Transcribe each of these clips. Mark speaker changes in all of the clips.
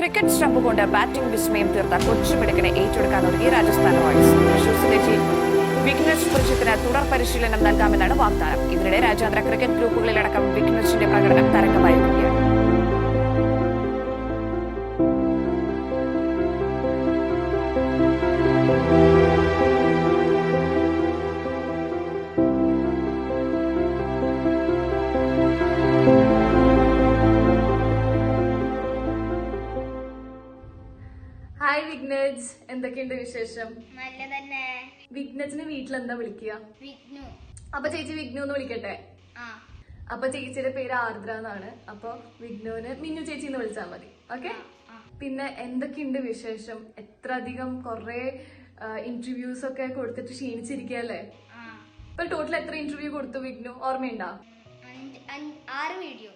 Speaker 1: Cricket stump കൊണ്ട് batting വിസ്മയം തീർത്ത കൊച്ചുമിടുക്കിനെ ഏറ്റെടുക്കാൻ ഒരുങ്ങി രാജസ്ഥാൻ റോയൽസ്. തൃശൂർ സ്വദേശി വിഘ്നേഷ് പ്രജിത്തിന് തുടർ പരിശീലനം നൽകാമെന്നാണ് വാഗ്ദാനം. ഇതിനിടെ രാജ്യാന്തര ക്രിക്കറ്റ് ഗ്രൂപ്പുകളിലടക്കം വിഘ്നേഷിന്റെ പ്രകടനം തരംഗമായിരിക്കുകയാണ്.
Speaker 2: ഹായ് വിഘ്നേജ്, എന്തൊക്കെയുണ്ട് വിശേഷം?
Speaker 3: നല്ല തന്നെ.
Speaker 2: വിഘ്നേജിന് വീട്ടിലെന്താ വിളിക്കുക?
Speaker 3: വിഘ്നു.
Speaker 2: അപ്പൊ ചേച്ചി വിഘ്നു എന്ന് വിളിക്കട്ടെ.
Speaker 3: ആ
Speaker 2: അപ്പൊ ചേച്ചിയുടെ പേര് ആർദ്ര എന്നാണ്. അപ്പൊ വിഘ്നുവിന് മിന്നു ചേച്ചി എന്ന് വിളിച്ചാൽ മതി. ഓക്കെ. പിന്നെ എന്തൊക്കെയുണ്ട് വിശേഷം? എത്ര അധികം കൊറേ ഇന്റർവ്യൂസ് ഒക്കെ കൊടുത്തിട്ട് ക്ഷീണിച്ചിരിക്കല്ലേ?
Speaker 3: ആ
Speaker 2: ഇപ്പൊ ടോട്ടൽ എത്ര ഇന്റർവ്യൂ കൊടുത്തു വിഘ്നു, ഓർമ്മയുണ്ടോ?
Speaker 3: 6 വീഡിയോ,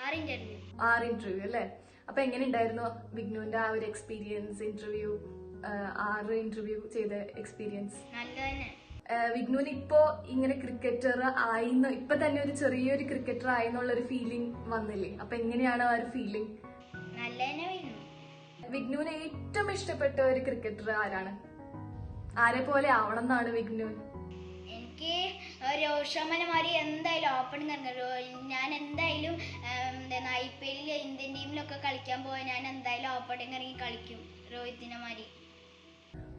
Speaker 3: 6 ഇന്റർവ്യൂ.
Speaker 2: 6 ഇന്റർവ്യൂ അല്ലേ? അപ്പൊ എങ്ങനെ ഉണ്ടായിരുന്നു വിഘ്നുവിന്റെ ആ ഒരു എക്സ്പീരിയൻസ്? 6 ഇന്റർവ്യൂ ചെയ്ത എക്സ്പീരിയൻസ്
Speaker 3: നല്ല തന്നെ.
Speaker 2: വിഘ്നുവിന് ഇപ്പോ ഇങ്ങനെ ക്രിക്കറ്റർ ആയിന്ന്, ഇപ്പൊ തന്നെ ഒരു ചെറിയൊരു ക്രിക്കറ്റർ ആയിന്നുള്ള ഒരു ഫീലിംഗ് വന്നില്ലേ? അപ്പൊ എങ്ങനെയാണ് ആ ഒരു ഫീലിംഗ്?
Speaker 3: നല്ല തന്നെ വീണു.
Speaker 2: വിഘ്നുവിന് ഏറ്റവും ഇഷ്ടപ്പെട്ട ഒരു ക്രിക്കറ്റർ ആരാണ്? ആരെ പോലെ ആവണം എന്നാണ് വിഘ്നു?
Speaker 3: എനിക്ക് രോഷമ്മമാരി എന്തായാലും ഓപ്പണിംഗ് ഇറങ്ങും. ഞാൻ എന്തായാലും IPL ഇന്ത്യൻ ടീമിലൊക്കെ കളിക്കാൻ പോയാൽ ഞാൻ എന്തായാലും ഓപ്പണിംഗ് ഇറങ്ങി കളിക്കും, രോഹിത്തിനെ മാരി.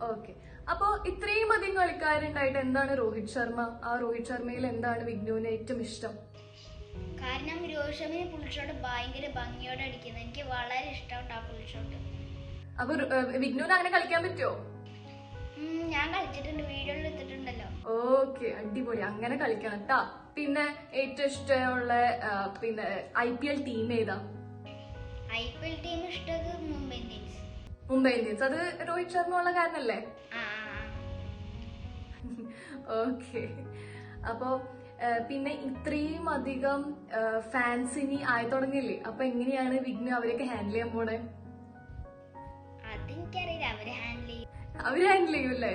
Speaker 2: ഓക്കെ. അപ്പൊ ഇത്രയും അധികം കളിക്കാരുണ്ടായിട്ട് എന്താണ് രോഹിത് ശർമ്മ? ആ രോഹിത് ശർമ്മയിൽ എന്താണ് വിഘ്നുവിന് ഏറ്റവും ഇഷ്ടം?
Speaker 3: കാരണം രോഹിത് ശർമ്മ പുൾ ഷോട്ട് ഭയങ്കര ഭംഗിയോടെ അടിക്കുന്നത്. എനിക്ക് വളരെ ഇഷ്ടമുണ്ട് ആ പുൾ ഷോട്ട്.
Speaker 2: അപ്പൊ വിഘ്നുവിന് അങ്ങനെ കളിക്കാൻ പറ്റുമോ?
Speaker 3: ഞാൻ കളിച്ചിട്ടുണ്ട്, വീഡിയോയിൽ എടുത്തിട്ടുണ്ടല്ലോ.
Speaker 2: ഓക്കെ, അടിപൊളി. അങ്ങനെ കളിക്കണം ട്ടാ. പിന്നെ ഏറ്റവും ഇഷ്ടമുള്ള പിന്നെ IPL ടീം ഏതാ?
Speaker 3: IPL ടീം ഇഷ്ടത് മുംബൈ ഇന്ത്യൻസ്.
Speaker 2: മുംബൈ ഇന്ത്യൻസ്. അത് രോഹിത് ശർമ്മ ഉള്ള കാരണല്ലേ? ഓക്കെ. അപ്പൊ പിന്നെ ഇത്രയും അധികം ഫാൻസിനി ആയി തുടങ്ങിയില്ലേ? അപ്പൊ എങ്ങനെയാണ് വിഘ്നു അവരെയൊക്കെ ഹാൻഡിൽ ചെയ്യാൻ പോണേ?
Speaker 3: അതെനിക്കറിയില്ല, അവര് ഹാൻഡിൽ ചെയ്യും.
Speaker 2: അവര് ഹാൻഡിൽ ചെയ്യൂല്ലേ?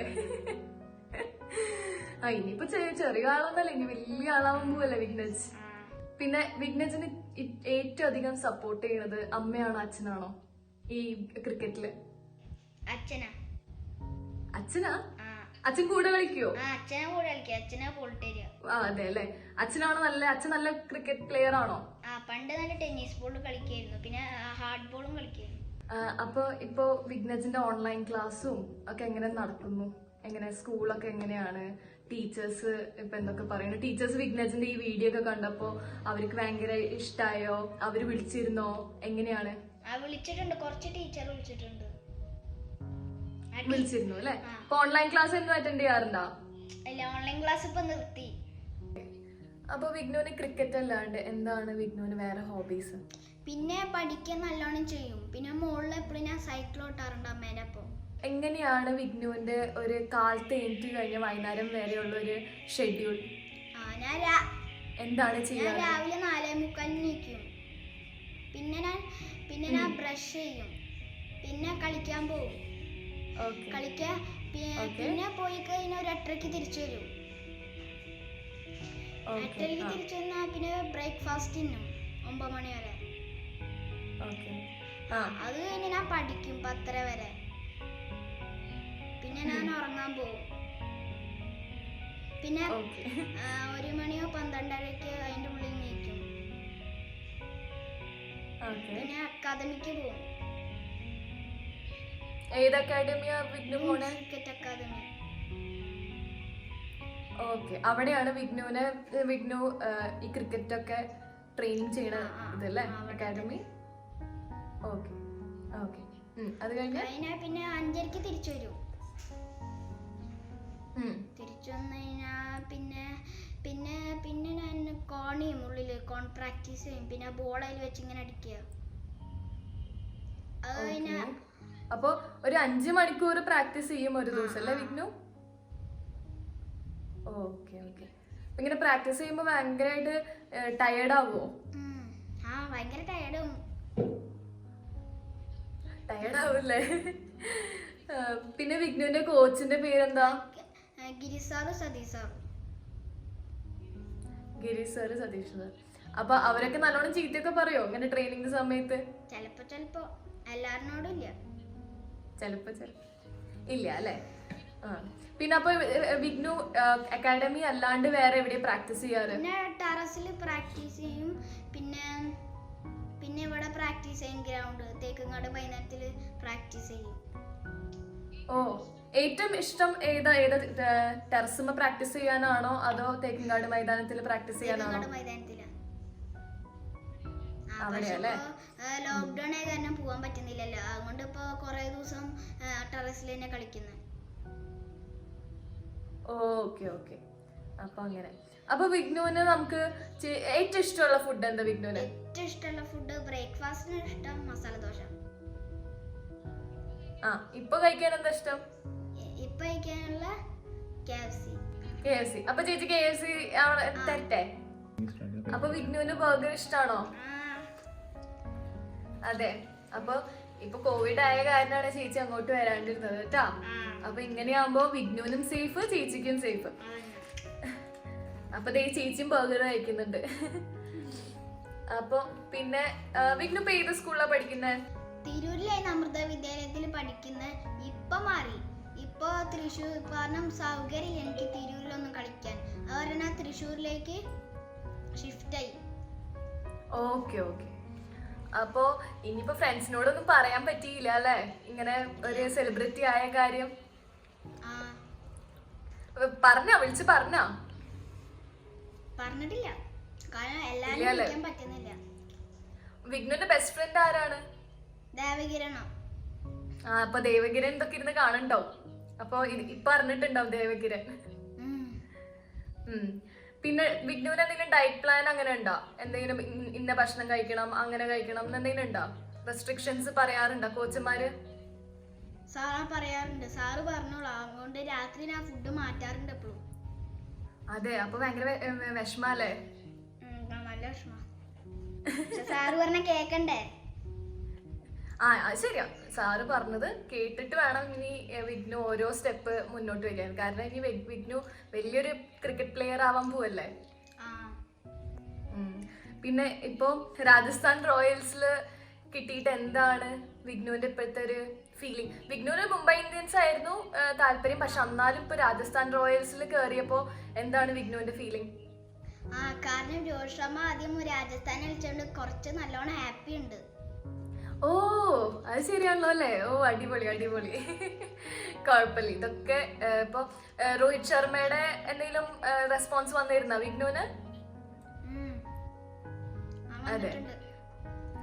Speaker 2: ഇനിയിപ്പോ ചെറിയ ആളൊന്നല്ല, ഇനി വലിയ ആളാവാൻ പോവല്ലേ വിഘ്നേജ്? പിന്നെ വിഘ്നേജിന് ഏറ്റവും അധികം സപ്പോർട്ട് ചെയ്യണത് അമ്മയാണോ അച്ഛനാണോ ഈ ക്രിക്കറ്റില്?
Speaker 3: അച്ഛനാ.
Speaker 2: അച്ഛനാ? അച്ഛൻ കൂടെ കളിക്കോ?
Speaker 3: അച്ഛനാ കൂടെ കളിക്കുക. അച്ഛനാ പോൾട്ടേരിയ.
Speaker 2: അതെ അല്ലേ? അച്ഛനാണോ അച്ഛൻ നല്ല ക്രിക്കറ്റ് പ്ലെയർ ആണോ?
Speaker 3: പണ്ട് നല്ല ടെന്നീസ് ബോൾ കളിക്കായിരുന്നു, പിന്നെ ഹാർഡ് ബോളും കളിക്കായിരുന്നു.
Speaker 2: അപ്പൊ ഇപ്പൊ വിഘ്നേജിന്റെ ഓൺലൈൻ ക്ലാസ്സും ഒക്കെ എങ്ങനെ നടക്കുന്നു? എങ്ങനെ സ്കൂളൊക്കെ എങ്ങനെയാണ്? ടീച്ചേഴ്സ് ഇപ്പൊ എന്തൊക്കെ പറയുന്നു? ടീച്ചേഴ്സ് വിഘ്നേജിന്റെ ഈ വീഡിയോ ഒക്കെ കണ്ടപ്പോ അവർക്ക് ഭയങ്കര ഇഷ്ടായോ? അവര് വിളിച്ചിരുന്നോ? എങ്ങനെയാണ്?
Speaker 3: വിളിച്ചിട്ടുണ്ട്, കുറച്ച് ടീച്ചർ വിളിച്ചിട്ടുണ്ട്.
Speaker 2: വിളിച്ചിരുന്നു അല്ലെ? ഇപ്പൊ ഓൺലൈൻ ക്ലാസ് എന്നും അറ്റൻഡ് ചെയ്യാറുണ്ടോ?
Speaker 3: അല്ല, ഓൺലൈൻ ക്ലാസ് ഇപ്പൊ നിർത്തി.
Speaker 2: അപ്പൊ വിഘ്നുവിന് ക്രിക്കറ്റ് അല്ലാണ്ട് എന്താണ് വിഘ്നുവിന് വേറെ ഹോബീസ്?
Speaker 3: പിന്നെ പഠിക്കാൻ നല്ലോണം ചെയ്യും. പിന്നെ മുകളിൽ എപ്പോഴും ഞാൻ സൈക്കിൾ ഓട്ടാറുണ്ട് അമ്മേനെ. അപ്പൊ
Speaker 2: എങ്ങനെയാണ് വിഘ്നുവിന്റെ ഒരു കാലത്ത് എണീറ്റ് കഴിഞ്ഞ വൈകുന്നേരം വരെയുള്ള ഒരു ഷെഡ്യൂൾ? എന്താണ് ചെയ്യാറ്?
Speaker 3: രാവിലെ 4:45 നീക്കും. പിന്നെ ഞാൻ ബ്രഷ് ചെയ്യും. പിന്നെ കളിക്കാൻ പോകും. പിന്നെ പോയി കഴിഞ്ഞാൽ ഒരു 8:30 തിരിച്ചു വരും. 8:30 തിരിച്ചു വന്നാൽ പിന്നെ ബ്രേക്ക്ഫാസ്റ്റ് തിന്നും 9 മണി വരെ. അത് കഴിഞ്ഞ് ഞാൻ പഠിക്കും 10:30 വരെ. പിന്നെ ഞാൻ ഉറങ്ങാൻ പോകും. പിന്നെ 1 മണിയോ 12:30 അതിന്റെ ഉള്ളിൽ നീക്കും. പിന്നെ അക്കാദമിക്ക് പോകും.
Speaker 2: ഏത് അക്കാദമിയാ വിഘ്നു പോണേ?
Speaker 3: Cricket academy.
Speaker 2: ഓക്കെ. അവിടെയാണ് വിഘ്നു ഈ ക്രിക്കറ്റ് ഒക്കെ ട്രെയിനിങ് ചെയ്യണ ഇതല്ലേ അക്കാദമി? ഓക്കെ. അത് കഴിഞ്ഞാ
Speaker 3: പിന്നെ 5:30 തിരിച്ചു വരും. തിരിച്ചു വന്നു കഴിഞ്ഞാ പിന്നെ ഞാൻ കോണിയും ഉള്ളില് പ്രാക്ടീസ് ചെയ്യും. പിന്നെ ബോളയിൽ വെച്ച് ഇങ്ങനെ അടിക്കുക. അത് കഴിഞ്ഞാ
Speaker 2: അപ്പൊ ഒരു 5 മണിക്കൂർ പ്രാക്ടീസ് ചെയ്യും ഒരു ദിവസം അല്ലേ വിഘ്നു? ഓക്കെ. ഇങ്ങനെ പ്രാക്ടീസ് ചെയ്യുമ്പോ ഭയങ്കരമായിട്ട് ടയേർഡ് ആവുമോ?
Speaker 3: ഭയങ്കര ടയേർഡ്
Speaker 2: ആവൂല്ലേ? പിന്നെ വിഘ്നുവിന്റെ കോച്ചിന്റെ പേരെന്താ?
Speaker 3: Girish sir, Satheesh sir.
Speaker 2: Girish sir, Satheesh sir. അപ്പൊ അവരൊക്കെ നല്ലോണം ചീത്തയൊക്കെ പറയോ ഇങ്ങനെ ട്രെയിനിങ് സമയത്ത്?
Speaker 3: ചിലപ്പോ എല്ലാവരിനോടും ഇല്ല.
Speaker 2: ചിലപ്പോ ഇല്ല അല്ലേ? ആ പിന്നെ അപ്പൊ വിഘ്നു അക്കാഡമി അല്ലാണ്ട് വേറെ എവിടെ പ്രാക്ടീസ് ചെയ്യാറ്?
Speaker 3: പിന്നെ ടെറസിൽ പ്രാക്ടീസ് ചെയ്യും. പിന്നെ ഇവിടെ പ്രാക്ടീസ് ചെയ്യും. ഗ്രൗണ്ട് തേക്കങ്ങാട് മൈതാനത്തിൽ പ്രാക്ടീസ് ചെയ്യും.
Speaker 2: ഓ ഏറ്റവും ഇഷ്ടം ഏതാ ടെറസുമ്മ പ്രാക്ടീസ് ചെയ്യാനാണോ അതോ തേക്കിൻകാട് മൈതാനത്തിൽ പ്രാക്ടീസ് ചെയ്യാനാണോ?
Speaker 3: തേക്കങ്ങാട് മൈതാനത്തിലാണ്.
Speaker 2: അവിടെയല്ലേ?
Speaker 3: ലോക്ക്ഡൌൺ ആയ കാരണം പോവാൻ പറ്റുന്നില്ലല്ലോ. അതുകൊണ്ട് ഇപ്പൊ കൊറേ ദിവസം ടെറസിൽ തന്നെ കളിക്കുന്നത്.
Speaker 2: Okay okay. അപ്പൊ അങ്ങനെ. അപ്പൊ വിഘ്നുവിന് നമുക്ക് ഏറ്റവും ഇഷ്ടമുള്ള ഫുഡ് എന്താ? വിഘ്നുവിന്
Speaker 3: ഏറ്റവും ഇഷ്ടമുള്ള ഫുഡ് ബ്രേക്ക്ഫാസ്റ്റിന് ഇഷ്ടം മസാല ദോശ.
Speaker 2: ആ ഇപ്പൊ കഴിക്കാൻ എന്താ ഇഷ്ടം?
Speaker 3: ഇപ്പൊ കഴിക്കാനുള്ള
Speaker 2: KFC. അപ്പൊ ചേച്ചി KFC തരട്ടെ? അപ്പൊ വിഘ്നുവിന് ബർഗർ ഇഷ്ടാണോ? അതെ. അപ്പൊ ഇപ്പൊ കോവിഡ് ആയ കാരണമാണ് ചേച്ചി അങ്ങോട്ട് വരാണ്ടിരുന്നത് കേട്ടാ. അപ്പൊ ഇങ്ങനെയാകുമ്പോ വിഘ്നുവിനും സേഫ്, ചേച്ചിക്കും സേഫ്. അപ്പൊ ദേ ചേച്ചിയും ബർഗർ കഴിക്കുന്നുണ്ട്. അപ്പൊ പിന്നെ വിഘ്നു ഇപ്പൊ ഏത് സ്കൂളിലാണ് പഠിക്കുന്നത്?
Speaker 3: തിരൂരിലായിരുന്നു അമൃത വിദ്യാലയത്തിൽ പഠിക്കുന്നത്. ഇപ്പൊ മാറി. ഇപ്പൊ തൃശ്ശൂർ കാരണം സൗകര്യം എനിക്ക് തിരൂരിലൊന്നും കളിക്കാൻ. അതുപോലെ ഞാൻ തൃശ്ശൂരിലേക്ക് ഷിഫ്റ്റ് ആയി.
Speaker 2: Okay okay. അപ്പോ ഇനിയിപ്പോ ഫ്രണ്ട്സിനോടൊന്നും പറയാൻ പറ്റിയില്ല അല്ലേ ഇങ്ങനെ ഒരു സെലിബ്രിറ്റി ആയ കാര്യം? വിളിച്ച് പറഞ്ഞോ?
Speaker 3: പറഞ്ഞിട്ടില്ല, കാരണം എല്ലാരും വിളിക്കാൻ പറ്റുന്നില്ല.
Speaker 2: വിഘ്നുവിന്റെ ബെസ്റ്റ് ഫ്രണ്ട് ആരാണ്?
Speaker 3: ദേവകിരണോ?
Speaker 2: അപ്പൊ ദേവകിരൻ ഇതൊക്കെ ഇരുന്ന് കാണണ്ടാവും. അപ്പൊ ഇപ്പൊ അറിഞ്ഞിട്ടുണ്ടാവും ദേവകിരൻ. പിന്നെ വിഘ്നുവിന് എന്തെങ്കിലും ഡയറ്റ് പ്ലാൻ അങ്ങനെ ഉണ്ടോ? എന്തെങ്കിലും ഇന്ന ഭക്ഷണം കഴിക്കണം അങ്ങനെ കഴിക്കണം എന്തെങ്കിലും ഉണ്ടോ? റെസ്ട്രിക്ഷൻസ് പറയാറുണ്ടോ കോച്ചന്മാര്?
Speaker 3: സാറ് പറയാറുണ്ട്. സാറ് പറഞ്ഞോളൂ. അതുകൊണ്ട് രാത്രി ഞാൻ ഫുഡ് മാറ്റാറുണ്ട് എപ്പോഴും.
Speaker 2: അതെ. അപ്പൊ ഭയങ്കര വിഷമല്ലേ?
Speaker 3: നല്ല വിഷമ. സാറ് പറഞ്ഞ കേക്കണ്ടേ?
Speaker 2: അത് ശരിയാ. സാറ് പറഞ്ഞത് കേട്ടിട്ട് വേണം ഇനി വിഘ്നു ഓരോ സ്റ്റെപ്പ് മുന്നോട്ട് വയ്ക്കാൻ. കാരണം ഇനി വിഘ്നു വലിയൊരു ക്രിക്കറ്റ് പ്ലെയർ ആവാൻ പോവല്ലേ. പിന്നെ ഇപ്പൊ രാജസ്ഥാൻ റോയൽസില് കിട്ടിയിട്ട് എന്താണ് വിഘ്നുവിന്റെ ഇപ്പോഴത്തെ ഒരു ഫീലിംഗ്? വിഘ്നുവിന് മുംബൈ ഇന്ത്യൻസ് ആയിരുന്നു താല്പര്യം, പക്ഷെ എന്നാലും ഇപ്പൊ രാജസ്ഥാൻ റോയൽസിൽ കയറിയപ്പോ എന്താണ് വിഘ്നുവിന്റെ ഫീലിംഗ്?
Speaker 3: കാരണം രോഹിത് ശർമ്മ ആദ്യം രാജസ്ഥാൻ കളിച്ചോണ്ട് കുറച്ച് നല്ലോണം ഹാപ്പി ഉണ്ട്.
Speaker 2: ഓ അത് ശരിയാണല്ലോ അല്ലേ? ഓ അടിപൊളി അടിപൊളി. കുഴപ്പമില്ല. ഇതൊക്കെ ഇപ്പൊ രോഹിത് ശർമ്മയുടെ എന്തെങ്കിലും റെസ്പോൺസ് വന്നിരുന്ന വിഘ്നുവിന്? അതെ.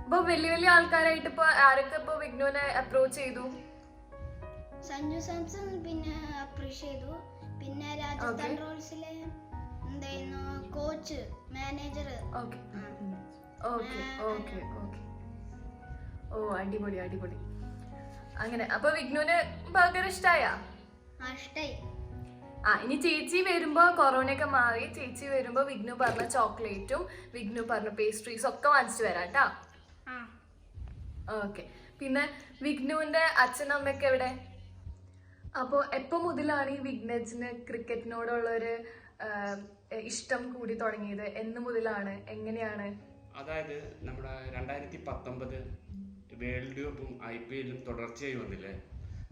Speaker 2: ഇപ്പൊ വലിയ ആൾക്കാരായിട്ട് ഇപ്പൊ ആരൊക്കെ ഇപ്പൊ വിഘ്നുവിനെ അപ്രോച്ച് ചെയ്തു?
Speaker 3: സഞ്ജു സാംസൺ പിന്നെ അപ്രീഷിയേറ്റ് ചെയ്തു. പിന്നെ രാജസ്ഥാൻ റോയൽസിലെ എന്തായിരുന്നു coach manager.
Speaker 2: Okay okay okay okay. ഓ അടിപൊളി അടിപൊളി. അങ്ങനെ അപ്പൊ വിഘ്നുവിന് ബർഗർ ഇഷ്ടായ?
Speaker 3: ഇഷ്ടായി.
Speaker 2: ഇനി ചേച്ചി വരുമ്പോ കൊറോണയൊക്കെ മാറി ചേച്ചി വരുമ്പോ വിഘ്നു പറഞ്ഞ ചോക്ലേറ്റും വിഘ്നു പറഞ്ഞ പേസ്ട്രീസ് ഒക്കെ വാങ്ങിച്ചിട്ട് വരാം കേട്ടാ. ഓക്കെ. പിന്നെ വിഘ്നുവിന്റെ അച്ഛനും അമ്മയൊക്കെ എവിടെ? അപ്പൊ എപ്പോ മുതലാണ് ഈ വിഘ്നേജിന് ക്രിക്കറ്റിനോടുള്ള ഒരു ഇഷ്ടം കൂടി തുടങ്ങിയത്? എന്ന് മുതലാണ്? എങ്ങനെയാണ്?
Speaker 4: അതായത് നമ്മുടെ 2019 വേൾഡ് കപ്പും IPL-ഉം തുടർച്ചയായി വന്നില്ലേ.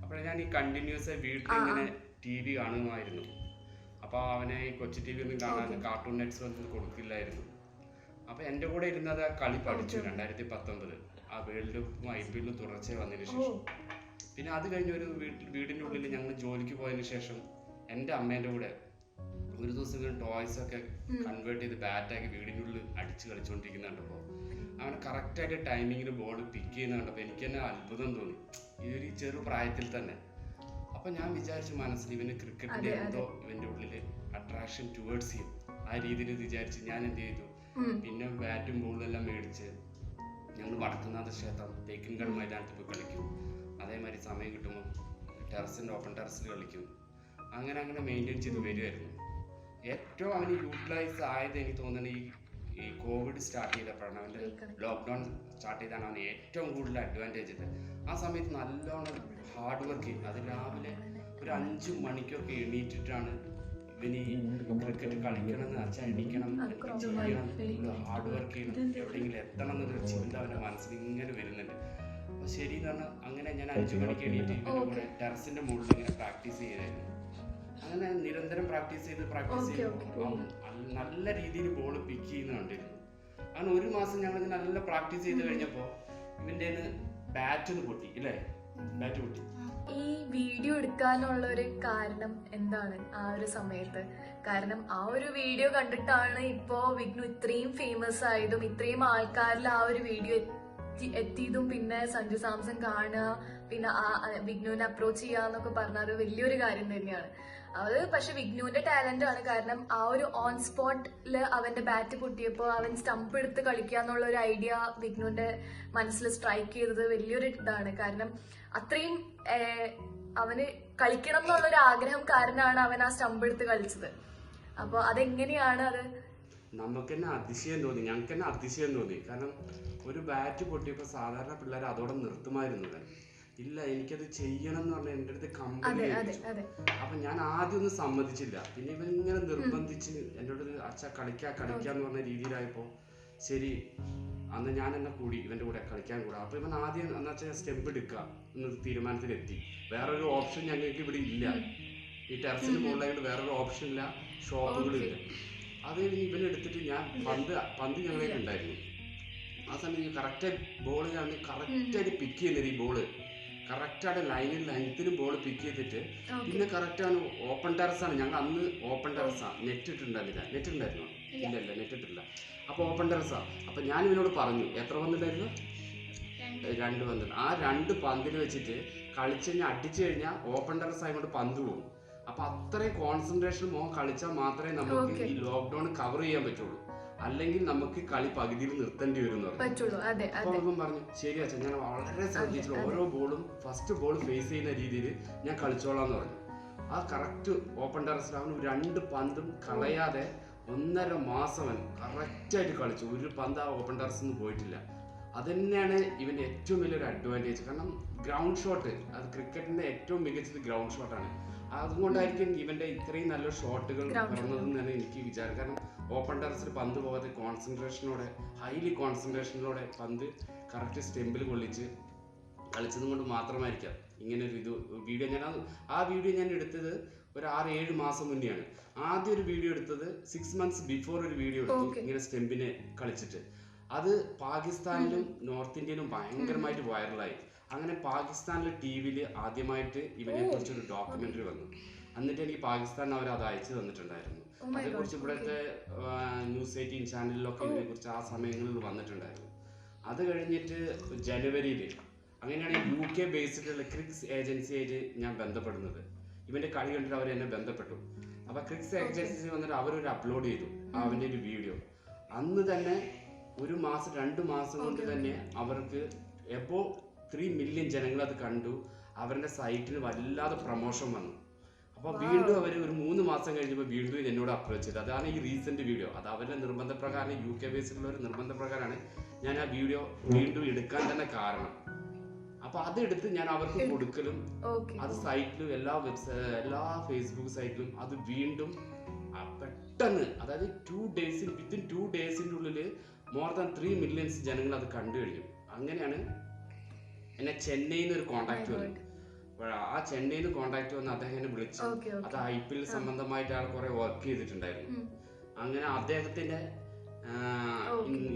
Speaker 4: അപ്പോൾ ഞാൻ ഈ കണ്ടിന്യൂസ് വീട്ടിലിങ്ങനെ TV കാണുമായിരുന്നു. അപ്പോൾ അവനെ ഈ കൊച്ചു TV ഒന്നും കാണാൻ കാർട്ടൂൺ നെറ്റ്വർക്ക് കൊടുക്കില്ലായിരുന്നു. അപ്പോൾ എൻ്റെ കൂടെ ഇരുന്നത് ആ കളി പഠിച്ചു 2019 ആ വേൾഡ് കപ്പും IPL-ഉം തുടർച്ചയായി വന്നതിന് ശേഷം. പിന്നെ അത് കഴിഞ്ഞ് ഒരു വീടിൻ്റെ ഉള്ളിൽ ഞങ്ങൾ ജോലിക്ക് പോയതിന് ശേഷം എൻ്റെ അമ്മേൻ്റെ കൂടെ ഒരു ദിവസം ടോയ്സ് ഒക്കെ കൺവേർട്ട് ചെയ്ത് ബാറ്റാക്കി വീടിൻ്റെ ഉള്ളിൽ അടിച്ച് കളിച്ചുകൊണ്ടിരിക്കുന്നുണ്ടപ്പോൾ അവനെ കറക്റ്റായിട്ട് ടൈമിങ്ങിന് ബോൾ പിക്ക് ചെയ്യുന്ന കണ്ടപ്പോൾ എനിക്ക് തന്നെ അത്ഭുതം തോന്നി, ഈ ഒരു ചെറു പ്രായത്തിൽ തന്നെ. അപ്പം ഞാൻ വിചാരിച്ചു മനസ്സിൽ ഇവന് ക്രിക്കറ്റിൻ്റെ എന്തോ ഇവൻ്റെ ഉള്ളിൽ അട്രാക്ഷൻ ടുവേർഡ്സ് ചെയ്യും. ആ രീതിയിൽ വിചാരിച്ച് ഞാൻ എന്ത് ചെയ്തു, പിന്നെ ബാറ്റും ബോളും എല്ലാം മേടിച്ച് ഞങ്ങൾ വടക്കുന്നാഥ ക്ഷേത്രം തേക്കിൻകാട് മൈതാനത്ത് പോയി കളിക്കും. അതേമാതിരി സമയം കിട്ടുമ്പോൾ ഓപ്പൺ ടെറസിൽ കളിക്കും. അങ്ങനെ മെയിൻറ്റെയിൻ ചെയ്ത് വരുമായിരുന്നു. ഏറ്റവും അവന് യൂട്ടിലൈസ് ആയത് എനിക്ക് തോന്നുന്നത് ഈ കോവിഡ് സ്റ്റാർട്ട് ചെയ്തപ്പോഴാണ്. അവൻ്റെ ലോക്ക്ഡൗൺ സ്റ്റാർട്ട് ചെയ്താണ് അവന് ഏറ്റവും കൂടുതൽ അഡ്വാൻറ്റേജ് ഇത്. ആ സമയത്ത് നല്ലോണം ഹാർഡ് വർക്ക് ചെയ്യും. അത് രാവിലെ ഒരു 5 മണിക്കൊക്കെ എണീറ്റിട്ടാണ് ഇവന് ക്രിക്കറ്റ് കളിക്കണം എന്ന് വെച്ചാൽ എണീക്കണം, ചെയ്യണം, ഹാർഡ് വർക്ക് ചെയ്യണം, എവിടെയെങ്കിലും എത്തണം എന്നൊരു ചിന്ത അവൻ്റെ മനസ്സിൽ ഇങ്ങനെ വരുന്നുണ്ട്. അപ്പോൾ ശരി എന്ന് പറഞ്ഞാൽ അങ്ങനെ ഞാൻ 5 മണിക്ക് എണീറ്റ് ഇവൻ്റെ കൂടെ ടെറസിൻ്റെ മുകളിൽ ഇങ്ങനെ പ്രാക്ടീസ് ചെയ്തായിരുന്നു. അങ്ങനെ നിരന്തരം പ്രാക്ടീസ് ചെയ്ത് നല്ല രീതിയിൽ ബോൾ പിക്ക് ചെയ്യുന്ന കണ്ടിരുന്നു. അങ്ങനെ ഒരു മാസം ഞങ്ങൾ നല്ല പ്രാക്ടീസ് ചെയ്ത് കഴിഞ്ഞപ്പോൾ ഇവൻ്റെ ബാറ്റ് പൊട്ടി ഇല്ലേ, ബാറ്റ് പൊട്ടി.
Speaker 2: ഈ വീഡിയോ എടുക്കാനുള്ള ഒരു കാരണം എന്താണ് ആ ഒരു സമയത്ത്? കാരണം ആ ഒരു വീഡിയോ കണ്ടിട്ടാണ് ഇപ്പോ വിഘ്നു ഇത്രയും ഫേമസ് ആയതും ഇത്രയും ആൾക്കാരിൽ ആ ഒരു വീഡിയോ എത്തിയതും പിന്നെ സഞ്ജു സാംസൺ കാണുക, പിന്നെ ആ വിഘ്നുവിനെ അപ്രോച്ച് ചെയ്യാന്നൊക്കെ പറഞ്ഞാൽ അത് വലിയൊരു കാര്യം തന്നെയാണ്. അത് പക്ഷെ വിഘ്നുവിന്റെ ടാലന്റ് ആണ്. കാരണം ആ ഒരു ഓൺ സ്പോട്ടില് അവന്റെ ബാറ്റ് പൊട്ടിയപ്പോൾ അവൻ സ്റ്റംപ് എടുത്ത് കളിക്കുക എന്നുള്ള ഒരു ഐഡിയ വിഘ്നുവിന്റെ മനസ്സിൽ സ്ട്രൈക്ക് ചെയ്തത് വലിയൊരു ഇതാണ്. കാരണം അത്രയും അവന് കളിക്കണം എന്നുള്ളൊരു ആഗ്രഹം കാരണമാണ് അവൻ ആ സ്റ്റംപ് എടുത്ത് കളിച്ചത്. അപ്പൊ അതെങ്ങനെയാണ് അത്?
Speaker 4: നമുക്ക് തന്നെ അതിശയം തോന്നി, ഞങ്ങൾക്ക് തന്നെ അതിശയം തോന്നി. കാരണം ഒരു ബാറ്റ് പൊട്ടിയപ്പോൾ സാധാരണ പിള്ളേർ അതോടെ നിർത്തുമായിരുന്നു. ഇല്ല, എനിക്കത് ചെയ്യണം എന്ന് പറഞ്ഞാൽ എൻ്റെ അടുത്ത് കമ്പനി. അപ്പൊ ഞാൻ ആദ്യം ഒന്നും സമ്മതിച്ചില്ല. പിന്നെ ഇവൻ ഇങ്ങനെ നിർബന്ധിച്ച് എൻ്റെ അടുത്ത് അച്ഛാ കളിക്കാന്ന് പറഞ്ഞ രീതിയിലായപ്പോൾ ശരി അന്ന് ഞാൻ എന്നെ കൂടി ഇവൻ്റെ കൂടെ കളിക്കാൻ കൂടാ. അപ്പൊ ഇവൻ ആദ്യം എന്ന് വെച്ചാൽ സ്റ്റെപ്പ് എടുക്കുക എന്ന തീരുമാനത്തിലെത്തി. വേറൊരു ഓപ്ഷൻ ഞങ്ങൾക്ക് ഇവിടെ ഇല്ല. ഈ ടെറസിന് മുകളിലായിട്ട് വേറൊരു ഓപ്ഷൻ ഇല്ല, ഷോപ്പുകളില്ല. അത് കഴിഞ്ഞ് ഇവനെടുത്തിട്ട് ഞാൻ പന്ത് ഞങ്ങളെ ഉണ്ടായിരുന്നു. ആ സമയത്ത് കറക്റ്റായിട്ട് ബോൾ ഞാൻ കറക്റ്റായിട്ട് പിക്ക് ചെയ്യുന്നത്. ഈ ബോള് കറക്റ്റായിട്ട് ലൈനത്തിലും ബോൾ പിക്ക് ചെയ്തിട്ട് പിന്നെ കറക്റ്റാണ് ഓപ്പൺ ടെറസാണ്. ഞങ്ങൾ അന്ന് ഓപ്പൺ ടെറസാണ്, നെറ്റ് ഇട്ടുണ്ടായിരുന്നില്ല. നെറ്റ് ഉണ്ടായിരുന്നു? ഇല്ല, നെറ്റ് ഇട്ടില്ല. അപ്പോൾ ഓപ്പൺ ടെറസാണ്. അപ്പം ഞാൻ ഇവനോട് പറഞ്ഞു എത്ര പന്തുണ്ടായിരുന്നു? 2 പന്ത്. ആ 2 പന്തിൽ വെച്ചിട്ട് കളിച്ച് കഴിഞ്ഞാൽ അടിച്ചു കഴിഞ്ഞാൽ ഓപ്പൺ ടെറസ് ആയതുകൊണ്ട് പന്ത് പോകും. അപ്പൊ അത്രയും കോൺസെൻട്രേഷൻ കളിച്ചാൽ മാത്രമേ നമുക്ക് ഈ ലോക്ക്ഡൌൺ കവർ ചെയ്യാൻ പറ്റുള്ളൂ. അല്ലെങ്കിൽ നമുക്ക് കളി പകുതിയിൽ നിർത്തേണ്ടി വരും. അപ്പൊ അവൻ പറഞ്ഞു ശരി അച്ഛൻ, ഞാൻ വളരെ ശ്രദ്ധിച്ചു ഓരോ ബോളും ഫസ്റ്റ് ബോൾ ഫേസ് ചെയ്യുന്ന രീതിയിൽ ഞാൻ കളിച്ചോളാന്ന് പറഞ്ഞു. ആ കറക്റ്റ് ഓപ്പൺ ടെറസിൽ അവൻ 2 പന്തും കളയാതെ 1.5 മാസം അവൻ കറക്റ്റായിട്ട് കളിച്ചു. ഒരു പന്ത് ആ ഓപ്പൺ ടെറസിൽ നിന്ന് പോയിട്ടില്ല. അത് തന്നെയാണ് ഇവന്റെ ഏറ്റവും വലിയൊരു അഡ്വാൻറ്റേജ്. കാരണം ഗ്രൗണ്ട് ഷോട്ട്, അത് ക്രിക്കറ്റിന്റെ ഏറ്റവും മികച്ചത് ഗ്രൗണ്ട് ഷോട്ടാണ്. അതുകൊണ്ടായിരിക്കും ഇവന്റെ ഇത്രയും നല്ല ഷോട്ടുകൾ പറഞ്ഞതെന്ന് തന്നെ എനിക്ക് വിചാരം. കാരണം ഓപ്പൺ ടെറസിൽ പന്ത് പോകാതെ കോൺസെൻട്രേഷനോടെ, ഹൈലി കോൺസെൻട്രേഷനോടെ പന്ത് കറക്റ്റ് സ്റ്റെമ്പിൽ കൊള്ളിച്ച് കളിച്ചത് കൊണ്ട് മാത്രമായിരിക്കാം ഇങ്ങനെ ഒരു വീഡിയോ. ആ വീഡിയോ ഞാൻ എടുത്തത് ഒരു 6-7 മാസം മുന്നെയാണ്. ആദ്യം ഒരു വീഡിയോ എടുത്തത് 6 months ബിഫോർ ഒരു വീഡിയോ എടുത്തു ഇങ്ങനെ സ്റ്റെമ്പിനെ കളിച്ചിട്ട്. അത് പാകിസ്ഥാനിലും നോർത്ത് ഇന്ത്യയിലും ഭയങ്കരമായിട്ട് വൈറലായി. അങ്ങനെ പാകിസ്ഥാനിലെ TV-യിൽ ആദ്യമായിട്ട് ഇവനെ കുറിച്ചൊരു ഡോക്യുമെന്ററി വന്നു. എന്നിട്ട് എനിക്ക് പാകിസ്ഥാനിൽ അവർ അത് അയച്ചു തന്നിട്ടുണ്ടായിരുന്നു. അതേക്കുറിച്ച് ഇവിടുത്തെ ന്യൂസ് 18 ചാനലിലൊക്കെ ഇതിനെ കുറിച്ച് ആ സമയങ്ങളിൽ വന്നിട്ടുണ്ടായിരുന്നു. അത് കഴിഞ്ഞിട്ട് ജനുവരിയിൽ അങ്ങനെയാണ് UK ബേസ്ഡുള്ള ക്രിക്സ് ഏജൻസിയായിട്ട് ഞാൻ ബന്ധപ്പെടുന്നത്. ഇവന്റെ കളി കണ്ടിട്ട് അവർ എന്നെ ബന്ധപ്പെട്ടു. അപ്പൊ ക്രിക്സ് ഏജൻസി വന്നിട്ട് അവരൊരു അപ്ലോഡ് ചെയ്തു അവന്റെ ഒരു വീഡിയോ. അന്ന് തന്നെ 1 മാസം 2 മാസം കൊണ്ട് തന്നെ അവർക്ക് എബോ 3 million ജനങ്ങൾ അത് കണ്ടു. അവരുടെ സൈറ്റിന് വല്ലാതെ പ്രൊമോഷൻ വന്നു. അപ്പോൾ വീണ്ടും അവർ ഒരു 3 മാസം കഴിഞ്ഞപ്പോൾ വീണ്ടും എന്നോട് അപ്രോച്ച് ചെയ്തു. അതാണ് ഈ റീസെന്റ് വീഡിയോ. അത് അവരുടെ നിർബന്ധപ്രകാരം, UK ബേസിലുള്ള ഒരു നിർബന്ധപ്രകാരമാണ് ഞാൻ ആ വീഡിയോ വീണ്ടും എടുക്കാൻ തന്നെ കാരണം. അപ്പൊ അതെടുത്ത് ഞാൻ അവർക്ക് കൊടുക്കലും അത് സൈറ്റിലും എല്ലാ ഫേസ്ബുക്ക് സൈറ്റിലും അത് വീണ്ടും പെട്ടെന്ന്, അതായത് 2 days, വിത്തിൻ 2 days-ന്റെ ഉള്ളിൽ more than 3 million ജനങ്ങൾ അത് കണ്ടു കഴിഞ്ഞു. അങ്ങനെയാണ് എന്നെ ചെന്നൈയിൽ നിന്ന് ഒരു കോണ്ടാക്ട് വന്നു. ആ ചെന്നൈയിൽ നിന്ന് കോണ്ടാക്ട് വന്ന് അദ്ദേഹം എന്നെ വിളിച്ചു. അത് IPL സംബന്ധമായിട്ട് ആൾ കുറെ വർക്ക് ചെയ്തിട്ടുണ്ടായിരുന്നു. അങ്ങനെ അദ്ദേഹത്തിന്റെ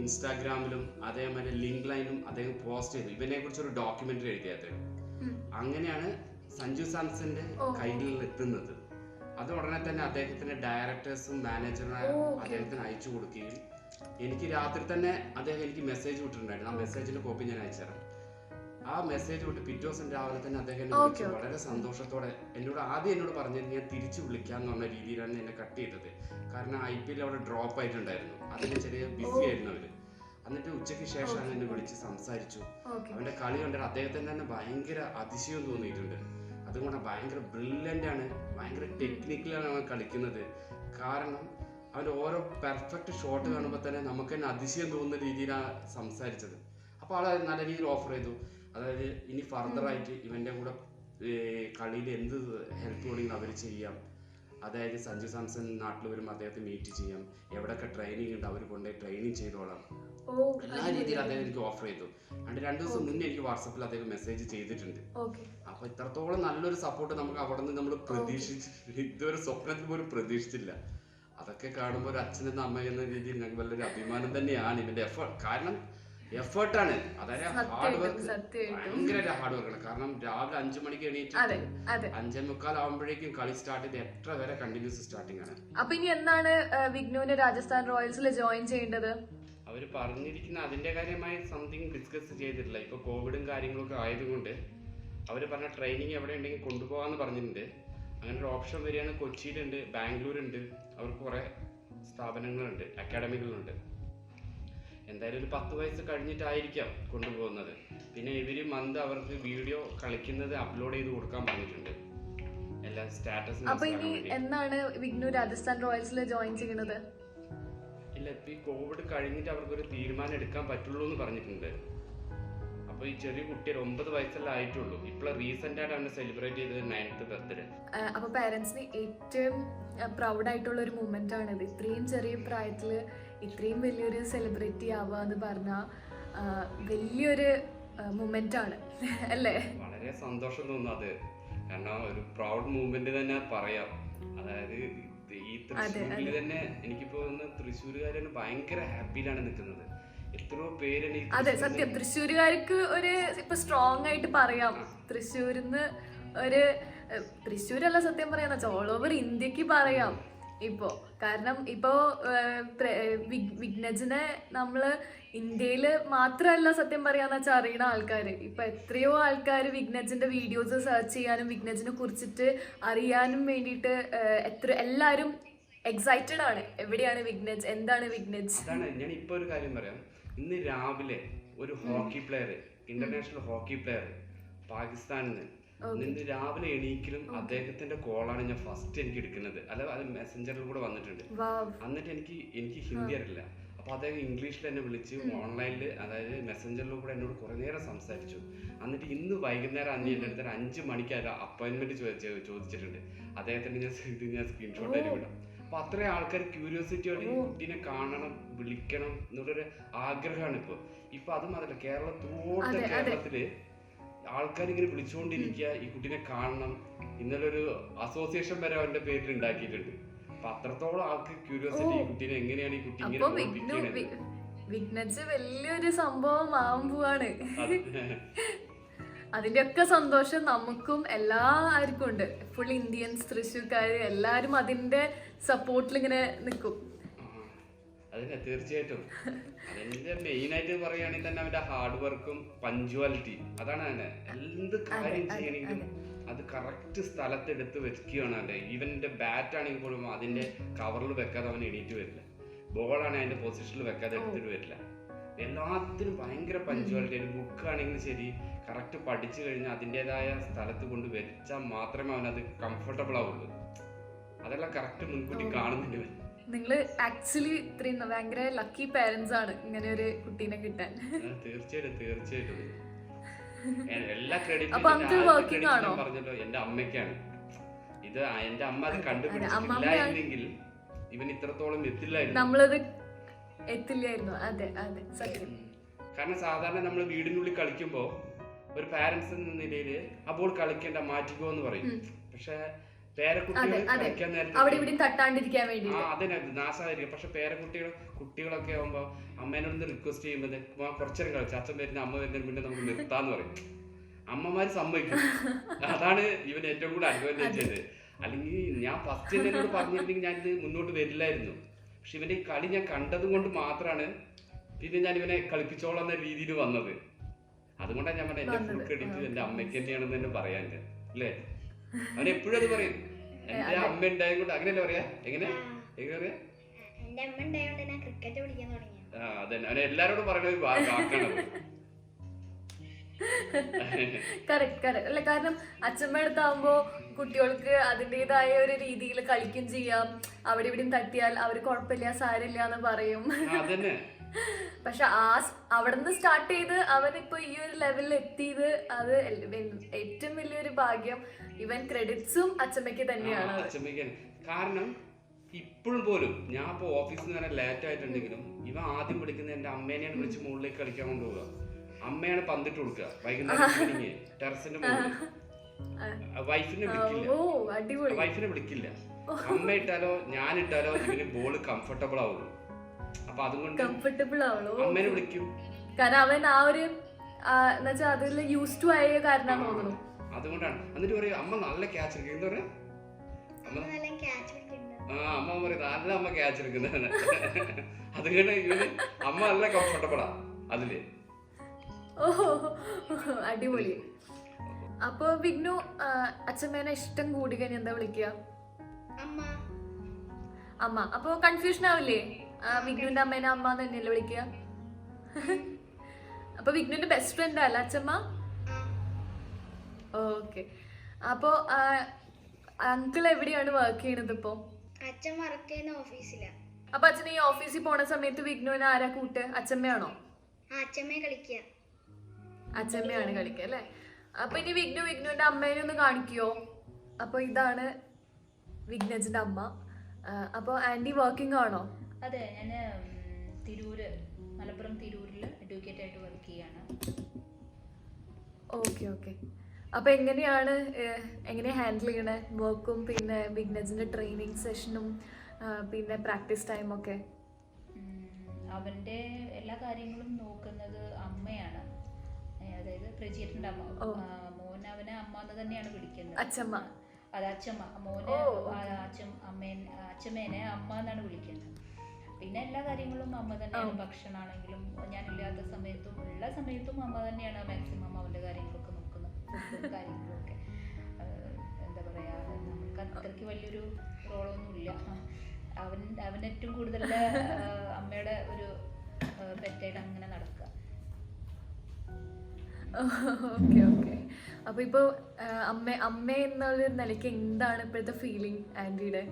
Speaker 4: ഇൻസ്റ്റാഗ്രാമിലും അതേമാതിരി ലിങ്ക് ലൈനും അദ്ദേഹം പോസ്റ്റ് ചെയ്തു. ഇവനെ കുറിച്ച് ഒരു ഡോക്യുമെന്ററി എഴുതി അദ്ദേഹം. അങ്ങനെയാണ് സഞ്ജു സാംസന്റെ കയ്യിൽ എത്തുന്നത്. അത് ഉടനെ തന്നെ അദ്ദേഹത്തിന്റെ ഡയറക്ടേഴ്സും മാനേജറും അദ്ദേഹത്തിന് അയച്ചു കൊടുക്കുകയും എനിക്ക് രാത്രി തന്നെ അദ്ദേഹം എനിക്ക് മെസ്സേജ് വിട്ടിട്ടുണ്ടായിരുന്നു. ആ മെസ്സേജിന്റെ കോപ്പി ഞാൻ അയച്ചുതരാം. ആ മെസ്സേജ് വിട്ട് പിറ്റേ ദിവസം രാവിലെ തന്നെ അദ്ദേഹം വളരെ സന്തോഷത്തോടെ എന്നോട് പറഞ്ഞത് ഞാൻ തിരിച്ചു വിളിക്കാന്ന് പറഞ്ഞ രീതിയിലാണ് എന്നെ കട്ട് ചെയ്തത്. കാരണം IPL അവിടെ ഡ്രോപ്പ് ആയിട്ടുണ്ടായിരുന്നു. അതിന് ചെറിയ ബിസി ആയിരുന്നു അവര്. എന്നിട്ട് ഉച്ചയ്ക്ക് ശേഷമാണ് എന്നെ വിളിച്ച് സംസാരിച്ചു. അവന്റെ കളി കണ്ടിട്ട് അദ്ദേഹത്തിന് തന്നെ ഭയങ്കര അതിശയം തോന്നിയിട്ടുണ്ട്. അതുകൊണ്ട് ഭയങ്കര ബ്രില്യൻ്റ് ആണ്, ഭയങ്കര ടെക്നിക്കലാണ് അവൻ കളിക്കുന്നത്. കാരണം അവൻ്റെ ഓരോ പെർഫെക്റ്റ് ഷോട്ട് കാണുമ്പോൾ തന്നെ നമുക്ക് തന്നെ അതിശയം തോന്നുന്ന രീതിയിലാണ് സംസാരിച്ചത്. അപ്പോൾ ആൾ നല്ല രീതിയിൽ ഓഫർ ചെയ്തു. അതായത് ഇനി ഫർദറായിട്ട് ഇവൻ്റെ കൂടെ കളിയിൽ എന്ത് ഹെൽപ്പ് വേണമെങ്കിലും അവർ ചെയ്യാം. അതായത് സഞ്ജു സാംസൺ നാട്ടിൽ വരും അദ്ദേഹത്തെ മീറ്റ് ചെയ്യാം, എവിടെയൊക്കെ ട്രെയിനിങ് ഉണ്ട് അവർ കൊണ്ടുപോയി ട്രെയിനിങ് ചെയ്തോളാം, എല്ലാ രീതിയിലും അദ്ദേഹം എനിക്ക് ഓഫർ ചെയ്തു. അതുകൊണ്ട് 2 ദിവസം മുന്നേ എനിക്ക് വാട്സപ്പിൽ അദ്ദേഹം മെസ്സേജ് ചെയ്തിട്ടുണ്ട്. അപ്പൊ ഇത്രത്തോളം നല്ലൊരു സപ്പോർട്ട് നമുക്ക് അവിടെ നിന്ന് നമ്മൾ ഇതുവരെ സ്വപ്നത്തിൽ പോലും പ്രതീക്ഷിച്ചില്ല. അതൊക്കെ കാണുമ്പോൾ ഒരു അച്ഛനെന്ന അമ്മ എന്ന രീതിയിൽ ഞങ്ങൾക്ക് വലിയൊരു അഭിമാനം തന്നെയാണ്. ഇവന്റെ എഫേർട്ട്, കാരണം എഫേർട്ടാണ്, അതായത് ഹാർഡ് വർക്ക്, ഭയങ്കര ഹാർഡ് വർക്കാണ്. കാരണം രാവിലെ 5 മണിക്ക് എണീറ്റ് 5:45 ആവുമ്പോഴേക്കും കളി സ്റ്റാർട്ട് ചെയ്ത് 8 വരെ കണ്ടിന്യൂസ് സ്റ്റാർട്ടിംഗ് ആണ്.
Speaker 2: അപ്പൊ ഇനി എന്നാണ് വിഗ്നുവിന് രാജസ്ഥാൻ റോയൽസിൽ ജോയിൻ ചെയ്യേണ്ടത്?
Speaker 4: അവര് പറഞ്ഞിരിക്കുന്ന അതിന്റെ കാര്യമായി സംതിങ് ഡിസ്കസ് ചെയ്തിട്ടില്ല. ഇപ്പൊ കോവിഡും കാര്യങ്ങളൊക്കെ ആയതുകൊണ്ട് അവര് പറഞ്ഞ ട്രെയിനിങ് എവിടെ ഉണ്ടെങ്കിൽ കൊണ്ടുപോകാന്ന് പറഞ്ഞിട്ടുണ്ട്. അങ്ങനെ ഒരു ഓപ്ഷൻ വരികയാണ്. കൊച്ചിയിലുണ്ട്, ബാംഗ്ലൂരുണ്ട്, അവർക്ക് കുറെ സ്ഥാപനങ്ങളുണ്ട്, അക്കാഡമികളുണ്ട്. എന്തായാലും ഒരു 10 വയസ്സ് കഴിഞ്ഞിട്ടായിരിക്കാം കൊണ്ടുപോകുന്നത്. പിന്നെ ഇവര് മന്ത് അവർക്ക് വീഡിയോ കളിക്കുന്നത് അപ്ലോഡ് ചെയ്ത് കൊടുക്കാൻ പറഞ്ഞിട്ടുണ്ട്, എല്ലാ സ്റ്റാറ്റസും.
Speaker 2: അപ്പൊ ഇനി എന്നാണ് വിഗ്നു രാജസ്ഥാൻ റോയൽസിൽ ജോയിൻ ചെയ്യുന്നത്?
Speaker 4: ഇല്ല, ഇപ്പൊ ഈ കോവിഡ് കഴിഞ്ഞിട്ട് അവർക്കൊരു തീരുമാനം എടുക്കാൻ പറ്റുള്ളൂ എന്ന് പറഞ്ഞിട്ടുണ്ട്. അപ്പൊ ഈ ചെറിയ കുട്ടികൾ 9 വയസ്സല്ലേ ആയിട്ടുള്ളൂ. ഇപ്പോൾ റീസെന്റ് ആയിട്ട് അവനെ സെലിബ്രേറ്റ് ചെയ്തത് 9th ബർത്ത്ഡേ.
Speaker 2: അപ്പൊ പാരന്റ്സിന് ഏറ്റവും പ്രൗഡ് ആയിട്ടുള്ള ഒരു മൂമെന്റ് ആണിത്. ഇത്രയും ചെറിയ പ്രായത്തില് ഇത്രയും വലിയൊരു സെലിബ്രിറ്റി ആവുക എന്ന് പറഞ്ഞാൽ വലിയൊരു മൂമെന്റ് ആണ് അല്ലേ?
Speaker 4: വളരെ സന്തോഷം തോന്നുന്നു അത്. കാരണം ഒരു പ്രൗഡ് മൂവ്മെന്റ് തന്നെ പറയാം. അതായത് ഈ തൃശ്ശൂരിൽ തന്നെ എനിക്കിപ്പോ തൃശ്ശൂരുകാർ ഭയങ്കര ഹാപ്പിയിലാണ് നിൽക്കുന്നത്. എത്രയോ പേരാണ്.
Speaker 2: അതെ, സത്യം. തൃശ്ശൂരുകാർക്ക് ഒരു ഇപ്പൊ സ്ട്രോങ് ആയിട്ട് പറയാം, തൃശ്ശൂരിന്ന് ഒരു തൃശ്ശൂരല്ല സത്യം പറയാന്ന്, ഓൾ ഓവർ ഇന്ത്യക്ക് പറയാം ഇപ്പോ. കാരണം ഇപ്പോ വിഘ്നജിനെ നമ്മള് ഇന്ത്യയില് മാത്രമല്ല സത്യം പറയാന്ന് വെച്ചാൽ അറിയണ ആൾക്കാര്. ഇപ്പൊ എത്രയോ ആൾക്കാർ വിഘ്നജിന്റെ വീഡിയോസ് സെർച്ച് ചെയ്യാനും വിഘ്നജിനെ കുറിച്ചിട്ട് അറിയാനും വേണ്ടിയിട്ട് എല്ലാരും എക്സൈറ്റഡ് ആണ്. എവിടെയാണ് വിഘ്നജ്, എന്താണ് വിഘ്നജ്?
Speaker 4: അതാണ് ഞാൻ ഇപ്പൊ ഒരു കാര്യം പറയാം. ഇന്ന് രാവിലെ ഒരു hockey player, international hockey player പാകിസ്ഥാനിൽ നിന്ന് രാവിലെ എണീക്കലും അദ്ദേഹത്തിന്റെ കോളാണ് ഞാൻ ഫസ്റ്റ് എനിക്ക് എടുക്കുന്നത്. അല്ല, അത് മെസ്സഞ്ചറിൽ കൂടെ വന്നിട്ടുണ്ട്. എന്നിട്ട് എനിക്ക് ഹിന്ദി അറിയില്ല. അപ്പൊ അദ്ദേഹം ഇംഗ്ലീഷിൽ എന്നെ വിളിച്ച് ഓൺലൈനിൽ, അതായത് മെസ്സഞ്ചറിൽ കൂടെ എന്നോട് കുറെ നേരം സംസാരിച്ചു. എന്നിട്ട് ഇന്ന് വൈകുന്നേരം എൻ്റെ അടുത്ത് 5 മണിക്ക് അപ്പോയിന്റ്മെന്റ് ചോദിച്ചിട്ടുണ്ട്. അദ്ദേഹത്തിന്റെ ഞാൻ സ്ക്രീൻഷോട്ട് ആയിട്ട് വിടാം. അപ്പൊ അത്രയും ആൾക്കാർ ക്യൂരിയോസിറ്റിയോടെ ഈ കുട്ടീനെ കാണണം, വിളിക്കണം എന്നുള്ളൊരു ആഗ്രഹമാണ് ഇപ്പൊ അത് മാത്രമല്ല, കേരളത്തില് ആൾക്കാർ ഇങ്ങനെ വിളിച്ചുകൊണ്ടിരിക്കുക, ഈ കുട്ടീനെ കാണണം. ഇന്നലെ ഒരു അസോസിയേഷൻ വരെ അവന്റെ പേരിൽ ഉണ്ടാക്കിയിട്ടുണ്ട്. അപ്പൊ അത്രത്തോളം ആൾക്ക് ക്യൂരിയോസിറ്റി, ഈ കുട്ടീനെ എങ്ങനെയാണ് ഈ കുട്ടി ഇങ്ങനെ
Speaker 2: വിഘ്നജ് വലിയൊരു സംഭവം ആവാൻ പോവാണ്. അതിന്റെ ഒക്കെ സന്തോഷം നമുക്കും എല്ലാവർക്കും ഉണ്ട്. ഫുൾ ഇന്ത്യൻസ്, തൃശ്ശൂർക്കാര് എല്ലാരും അതിന്റെ സപ്പോർട്ടിൽ ഇങ്ങനെ നിൽക്കും.
Speaker 4: അതിനെ തീർച്ചയായിട്ടും അതിന്റെ മെയിൻ ആയിട്ട് പറയുകയാണെങ്കിൽ തന്നെ അവന്റെ ഹാർഡ് വർക്കും പഞ്ച്വാലിറ്റി, അതാണ് അവന്. എന്ത് കാര്യം ചെയ്യണമെങ്കിലും അത് കറക്റ്റ് സ്ഥലത്ത് എടുത്ത് വെക്കുകയാണ് അവന്റെ. ഈവന്റെ ബാറ്റ് ആണെങ്കിൽ പോലും അതിന്റെ കവറിൽ വെക്കാതെ അവൻ എണീറ്റ് വരില്ല. ബോളാണെങ്കിൽ അതിന്റെ പൊസിഷനിൽ വെക്കാതെ എടുത്തിട്ട് വരില്ല. എല്ലാത്തിനും ഭയങ്കര പഞ്ച്വാലിറ്റി. ഒരു ബുക്ക് ആണെങ്കിലും ശരി, കറക്റ്റ് പഠിച്ചു കഴിഞ്ഞാൽ അതിൻ്റെതായ സ്ഥലത്ത് കൊണ്ട് വെച്ചാൽ മാത്രമേ അവനത് കംഫർട്ടബിൾ ആവുള്ളൂ. അതെല്ലാം കറക്റ്റ് മുൻകൂട്ടി കാണുന്നുണ്ട്.
Speaker 2: നിങ്ങള് ആക്ച്വലി ഇത്രയും ഭയങ്കര ലക്കി പാരന്റ്സ് ആണ് ഇങ്ങനെ ഒരു കുട്ടീനെ കിട്ടാൻ.
Speaker 4: തീർച്ചയായിട്ടും എല്ലാ ക്രെഡിറ്റും പറഞ്ഞല്ലോ എന്റെ അമ്മയ്ക്കാണ്. ഇത് എന്റെ അമ്മ അത് കണ്ടുപിടിച്ചിട്ടില്ലായിരുന്നെങ്കിൽ ഇവൻ ഇത്രത്തോളം എത്തില്ലായിരുന്നു,
Speaker 2: നമ്മളത് എത്തില്ലായിരുന്നു. അതെ അതെ, സത്യം.
Speaker 4: കാരണം സാധാരണ നമ്മൾ വീടിനുള്ളിൽ കളിക്കുമ്പോ ഒരു പാരന്റ്സ് എന്ന നിലയിൽ ആ ബോൾ കളിക്കേണ്ട, മാറ്റിക്കോ എന്ന് പറയും. പക്ഷെ പേരക്കുട്ടികൾ കളിക്കാൻ നേരത്തെ അതിനെ നാശമായിരിക്കും. പക്ഷെ കുട്ടികളൊക്കെ ആകുമ്പോ അമ്മേനോട് റിക്വസ്റ്റ് ചെയ്യുമ്പോൾ കുറച്ചേരം കളിച്ചു, അച്ഛൻ വരുന്ന അമ്മ വരുന്നതിന് മുന്നേ നമുക്ക് നിർത്താന്ന് പറയും. അമ്മമാര് സമ്മതിക്കും. അതാണ് ഇവൻ ഏറ്റവും കൂടുതൽ അഡ്വാൻറ്റേജ് ചെയ്തത്. അല്ലെങ്കിൽ ഞാൻ ഫസ്റ്റ് എന്നോട് പറഞ്ഞിരുന്നെങ്കിൽ ഞാനിത് മുന്നോട്ട് വരില്ലായിരുന്നു. പക്ഷെ ഇവന്റെ ഈ കളി ഞാൻ കണ്ടത് കൊണ്ട് മാത്രമാണ് പിന്നെ ഞാൻ ഇവനെ കളിപ്പിച്ചോളാം എന്ന രീതിയിൽ വന്നത്. അതുകൊണ്ടാണ് ഞാൻ പറഞ്ഞത് എന്റെ ഫുൾ ക്രെഡിറ്റ് എന്റെ അമ്മയ്ക്ക് തന്നെയാണെന്ന് തന്നെ പറയാൻ അല്ലേ. അവൻ എപ്പോഴും അത് പറയും, എന്റെ അമ്മ ഉണ്ടായത് കൊണ്ട്. അങ്ങനെയല്ലേ പറയാ? എങ്ങനെ പറയാ? അതന്നെ അവൻ എല്ലാരോടും പറയുന്ന ഒരു വാക്കാണത്.
Speaker 2: അല്ല, കാരണം അച്ഛമ്മ അടുത്താവുമ്പോ കുട്ടികൾക്ക് അതിൻ്റെതായ ഒരു രീതിയിൽ കളിക്കും ചെയ്യാം. അവിടെ ഇവിടെയും തട്ടിയാൽ അവര് കുഴപ്പമില്ല, സാരില്ല എന്ന് പറയും.
Speaker 4: അതന്നെ
Speaker 2: പക്ഷെ അവിടെ നിന്ന് സ്റ്റാർട്ട് ചെയ്ത് അവനിപ്പോ ഈ ഒരു ലെവലിൽ എത്തിയത് അത് ഏറ്റവും വലിയൊരു ഭാഗ്യം. ഇവൻ ക്രെഡിറ്റ്സും അച്ഛമ്മയ്ക്ക് തന്നെയാണ്.
Speaker 4: അച്ഛമ്മയ്ക്ക്. കാരണം ഇപ്പോഴും പോലും ഞാൻ ഇപ്പോൾ ഓഫീസിൽ നിന്ന് വരാൻ ലേറ്റ് ആയിട്ടുണ്ടെങ്കിലും ഇവ ആദ്യം വിളിക്കുന്നത് എൻ്റെ അമ്മേനെയാണ് വിളിച്ച് മുകളിലേക്ക് കളിക്കാൻ കൊണ്ടുപോവുക. അമ്മയാണ് പന്തിട്ട് കൊടുക്കുക വൈകുന്നേരം ടെറസിന്റെ മുകളിൽ. വൈഫിനെ വിളിക്കില്ല. അമ്മ ഇട്ടാലോ ഞാൻ ഇട്ടാലോ ഇവന് ബോൾ കംഫർട്ടബിൾ ആവുള്ളൂ. അപ്പൊ അതുകൊണ്ട് അമ്മേനെ വിളിക്കും.
Speaker 2: കാരണം അവൻ ആ ഒരു എന്നുവെച്ചാൽ അതിൽ യൂസ് ടു ആയ കാരണം തോന്നുന്നു.
Speaker 4: അതുകൊണ്ടാണ്. എന്നിട്ട് പറയും അമ്മ നല്ല ക്യാച്ച് എടുക്കും. എന്താ പറയാ അമ്മ പറയും നല്ല അമ്മ ക്യാച്ച് എടുക്കുന്നതാണ്. അതുകൊണ്ട് ഇവന് അമ്മ നല്ല കംഫർട്ടബിളാ അതില്.
Speaker 2: ഓഹോ അടിപൊളി. അപ്പൊ വിഘ്നു അച്ഛമ്മേനെ ഇഷ്ടം കൂടി കഴിഞ്ഞ എന്താ വിളിക്കുക? അമ്മ. അപ്പൊ കൺഫ്യൂഷൻ ആവില്ലേ? വിഘ്നുവിന്റെ അമ്മേനെ അമ്മ തന്നെയല്ലേ വിളിക്കുക? അപ്പൊ വിഘ്നുവിന്റെ ബെസ്റ്റ് ഫ്രണ്ട് അല്ല അച്ഛമ്മ? ഓക്കെ. അപ്പൊ അങ്കിൾ എവിടെയാണ് വർക്ക് ചെയ്യണത് ഇപ്പൊ?
Speaker 3: അച്ഛൻ വർക്ക് ചെയ്യുന്ന ഓഫീസിലാണ്.
Speaker 2: അപ്പൊ അച്ഛൻ ഈ ഓഫീസിൽ പോണ സമയത്ത് വിഘ്നുവിന് ആരാ കൂട്ട്? അച്ഛമ്മയാണോ?
Speaker 3: അച്ഛമ്മയെ കളിക്കുക.
Speaker 2: അച്ഛമ്മയാണ് കളിക്കുക അല്ലേ? അപ്പൊ ഇനി വിഘ്നുവിന്റെ അമ്മേനെ ഒന്ന് കാണിക്കുവോ? അപ്പൊ ഇതാണ് വിഘ്നജിന്റെ അമ്മ. അപ്പൊ ആന്റി വർക്കിംഗ് ആണോ?
Speaker 5: അതെ, ഞാൻ മലപ്പുറം തിരൂരിൽ അഡ്വക്കേറ്റ് ആയിട്ട് വർക്ക് ചെയ്യാണ്.
Speaker 2: ഓക്കെ. അപ്പൊ എങ്ങനെയാ ഹാൻഡിൽ ചെയ്യണേ വർക്കും പിന്നെ വിഘ്നജിന്റെ ട്രെയിനിങ് സെഷനും പിന്നെ പ്രാക്ടീസ് ടൈമൊക്കെ?
Speaker 5: അവന്റെ എല്ലാ കാര്യങ്ങളും നോക്കുന്നത് അമ്മയാണ്. അതായത് പ്രജിയേട്ടൻ്റെ അമ്മ. മോൻ അവനെ അമ്മ എന്ന് തന്നെയാണ് വിളിക്കുന്നത്.
Speaker 2: അച്ഛമ്മ.
Speaker 5: അത് അച്ഛമ്മ. മോനെ അച്ഛമ്മേനെ അമ്മ എന്നാണ് വിളിക്കുന്നത്. പിന്നെ എല്ലാ കാര്യങ്ങളും അമ്മ തന്നെയാണ്. ഭക്ഷണമാണെങ്കിലും ഞാനില്ലാത്ത സമയത്തും ഉള്ള സമയത്തും അമ്മ തന്നെയാണ് മാക്സിമം അവൻ്റെ കാര്യങ്ങളൊക്കെ നോക്കുന്നത്. ഫുഡും കാര്യങ്ങളൊക്കെ എന്താ പറയാ, നമുക്ക് അത്രയ്ക്ക് വലിയൊരു റോളൊന്നുമില്ല. അവൻ ഏറ്റവും കൂടുതൽ അമ്മയുടെ ഒരു പെറ്റായിട്ട് അങ്ങനെ നടക്കുക.
Speaker 2: ഓക്കെ. അപ്പൊ ഇപ്പൊ അമ്മ എന്നുള്ള നിലയ്ക്ക് എന്താണ് ഇപ്പോഴത്തെ ഫീലിംഗ് ആന്റിയുടെ?